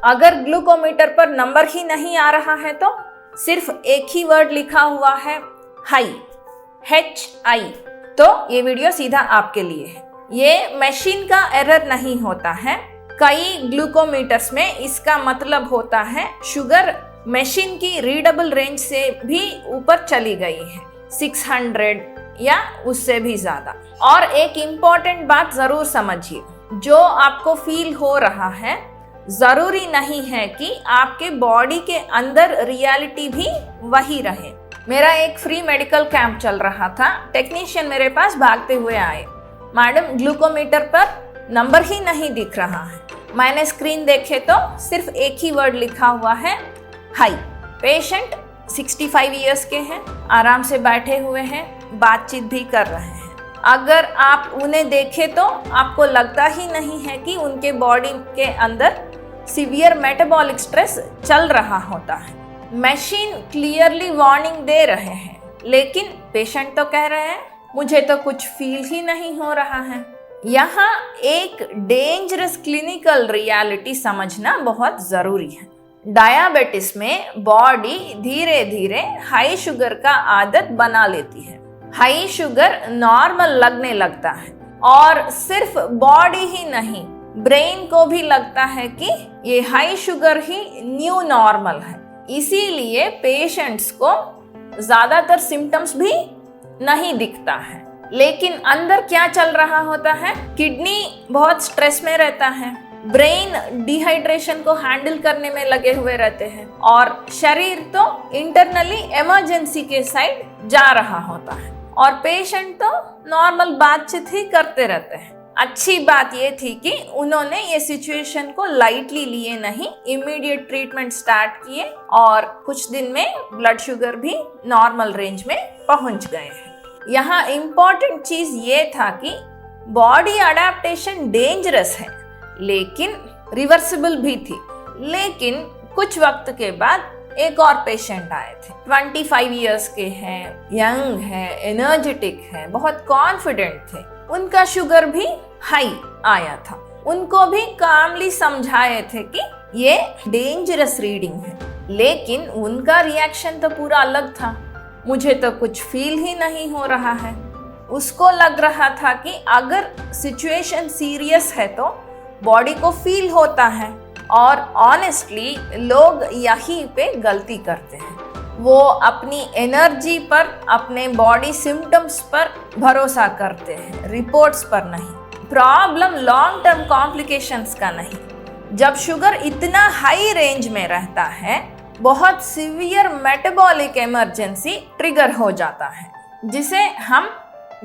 अगर ग्लूकोमीटर पर नंबर ही नहीं आ रहा है तो सिर्फ एक ही वर्ड लिखा हुआ है हाई, HI, तो ये वीडियो सीधा आपके लिए है। ये मशीन का एरर नहीं होता है। कई ग्लूकोमीटर्स में इसका मतलब होता है शुगर मशीन की रीडेबल रेंज से भी ऊपर चली गई है, 600 या उससे भी ज्यादा। और एक इम्पॉर्टेंट बात जरूर समझिए, जो आपको फील हो रहा है जरूरी नहीं है कि आपके बॉडी के अंदर रियलिटी भी वही रहे। मेरा एक फ्री मेडिकल कैंप चल रहा था। टेक्नीशियन मेरे पास भागते हुए आए, मैडम ग्लूकोमीटर पर नंबर ही नहीं दिख रहा है। मैंने स्क्रीन देखे तो सिर्फ एक ही वर्ड लिखा हुआ है हाई। पेशेंट 65 इयर्स के हैं, आराम से बैठे हुए हैं, बातचीत भी कर रहे हैं। अगर आप उन्हें देखें तो आपको लगता ही नहीं है कि उनके बॉडी के अंदर सीवियर मेटाबॉलिक स्ट्रेस चल रहा होता है। मशीन क्लियरली वार्निंग दे रहे हैं, लेकिन पेशेंट तो कह रहे हैं मुझे तो कुछ फील ही नहीं हो रहा है। यहाँ एक डेंजरस क्लिनिकल रियलिटी समझना बहुत जरूरी है। डायबिटीज में बॉडी धीरे धीरे हाई शुगर का आदत बना लेती है। हाई शुगर नॉर्मल लगने लगता है और सिर्फ बॉडी ही नहीं, ब्रेन को भी लगता है कि ये हाई शुगर ही न्यू नॉर्मल है। इसीलिए पेशेंट्स को ज्यादातर सिम्टम्स भी नहीं दिखता है, लेकिन अंदर क्या चल रहा होता है? किडनी बहुत स्ट्रेस में रहता है, ब्रेन डिहाइड्रेशन को हैंडल करने में लगे हुए रहते हैं और शरीर तो इंटरनली इमरजेंसी के साइड जा रहा होता है और पेशेंट तो नॉर्मल बातचीत ही करते रहते हैं। अच्छी बात ये थी कि उन्होंने ये सिचुएशन को लाइटली लिए नहीं, इमीडिएट ट्रीटमेंट स्टार्ट किए और कुछ दिन में ब्लड शुगर भी नॉर्मल रेंज में पहुंच गए हैं। यहाँ इम्पॉर्टेंट चीज ये था कि बॉडी अडेप्टेशन डेंजरस है लेकिन रिवर्सिबल भी थी। लेकिन कुछ वक्त के बाद एक और पेशेंट आए थे, 25 इयर्स के हैं, यंग है, एनर्जेटिक है, बहुत कॉन्फिडेंट थे। उनका शुगर भी हाई आया था। उनको भी कामली समझाए थे कि ये डेंजरस रीडिंग है, लेकिन उनका रिएक्शन तो पूरा अलग था। मुझे तो कुछ फील ही नहीं हो रहा है। उसको लग रहा था कि अगर सिचुएशन सीरियस है तो बॉडी को फील होता है और ऑनेस्टली लोग यहीं पे गलती करते हैं। वो अपनी एनर्जी पर, अपने बॉडी सिम्टम्स पर भरोसा करते हैं, रिपोर्ट्स पर नहीं। प्रॉब्लम लॉन्ग टर्म कॉम्प्लिकेशंस का नहीं। जब शुगर इतना हाई रेंज में रहता है, बहुत सीवियर मेटाबॉलिक इमरजेंसी ट्रिगर हो जाता है, जिसे हम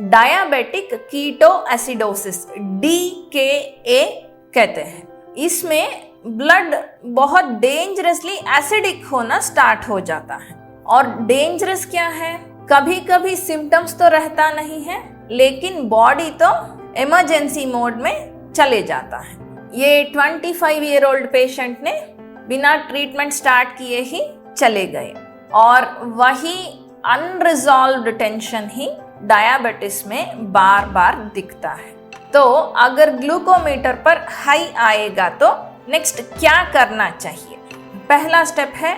डायबिटिक कीटो एसिडोसिस DKA कहते हैं। इसमें ब्लड बहुत डेंजरसली एसिडिक होना स्टार्ट हो जाता है। और डेंजरस क्या है? कभी कभी सिम्टम्स तो रहता नहीं है, लेकिन बॉडी तो इमरजेंसी मोड में चले जाता है। ये 25 ईयर ओल्ड पेशेंट ने बिना ट्रीटमेंट स्टार्ट किए ही चले गए और वही अनरिजॉल्व्ड टेंशन ही डायबिटीज में बार बार दिखता है। तो अगर ग्लूकोमीटर पर हाई आएगा तो नेक्स्ट क्या करना चाहिए? पहला स्टेप है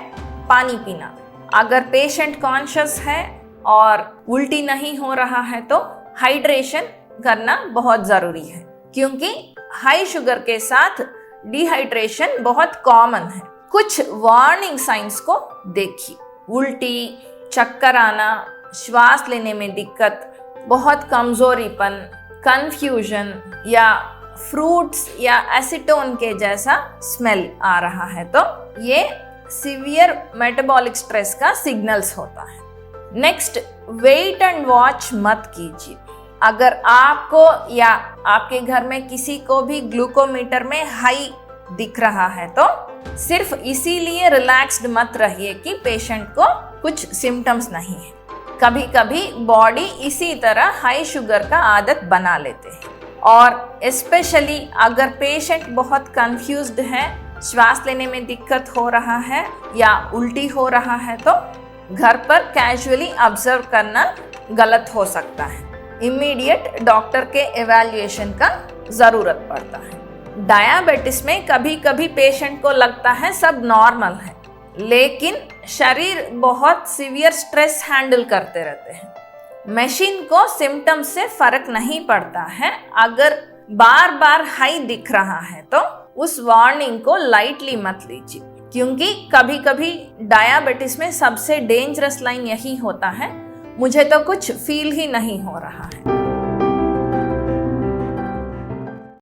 पानी पीना। अगर पेशेंट कॉन्शियस है और उल्टी नहीं हो रहा है तो हाइड्रेशन करना बहुत जरूरी है, क्योंकि हाई शुगर के साथ डिहाइड्रेशन बहुत कॉमन है। कुछ वार्निंग साइंस को देखिए, उल्टी, चक्कर आना, श्वास लेने में दिक्कत, बहुत कमजोरीपन, कंफ्यूजन या फ्रूट्स या एसीटोन के जैसा स्मेल आ रहा है तो ये सीवियर मेटाबॉलिक स्ट्रेस का सिग्नल्स होता है। नेक्स्ट, वेट एंड वॉच मत कीजिए। अगर आपको या आपके घर में किसी को भी ग्लूकोमीटर में हाई दिख रहा है तो सिर्फ इसीलिए रिलैक्स्ड मत रहिए कि पेशेंट को कुछ सिम्टम्स नहीं है। कभी कभी बॉडी इसी तरह हाई शुगर का आदत बना लेते हैं और स्पेशली अगर पेशेंट बहुत कंफ्यूज्ड है, श्वास लेने में दिक्कत हो रहा है या उल्टी हो रहा है तो घर पर कैजुअली ऑब्जर्व करना गलत हो सकता है। इमीडिएट डॉक्टर के इवैल्यूएशन का जरूरत पड़ता है। डायबिटीज में कभी कभी पेशेंट को लगता है सब नॉर्मल है, लेकिन शरीर बहुत सीवियर स्ट्रेस हैंडल करते रहते हैं। मशीन को सिम्टम्स से फर्क नहीं पड़ता है। अगर बार बार हाई दिख रहा है तो उस वार्निंग को लाइटली मत लीजिए, क्योंकि कभी कभी डायबिटीज में सबसे डेंजरस लाइन यही होता है, मुझे तो कुछ फील ही नहीं हो रहा है।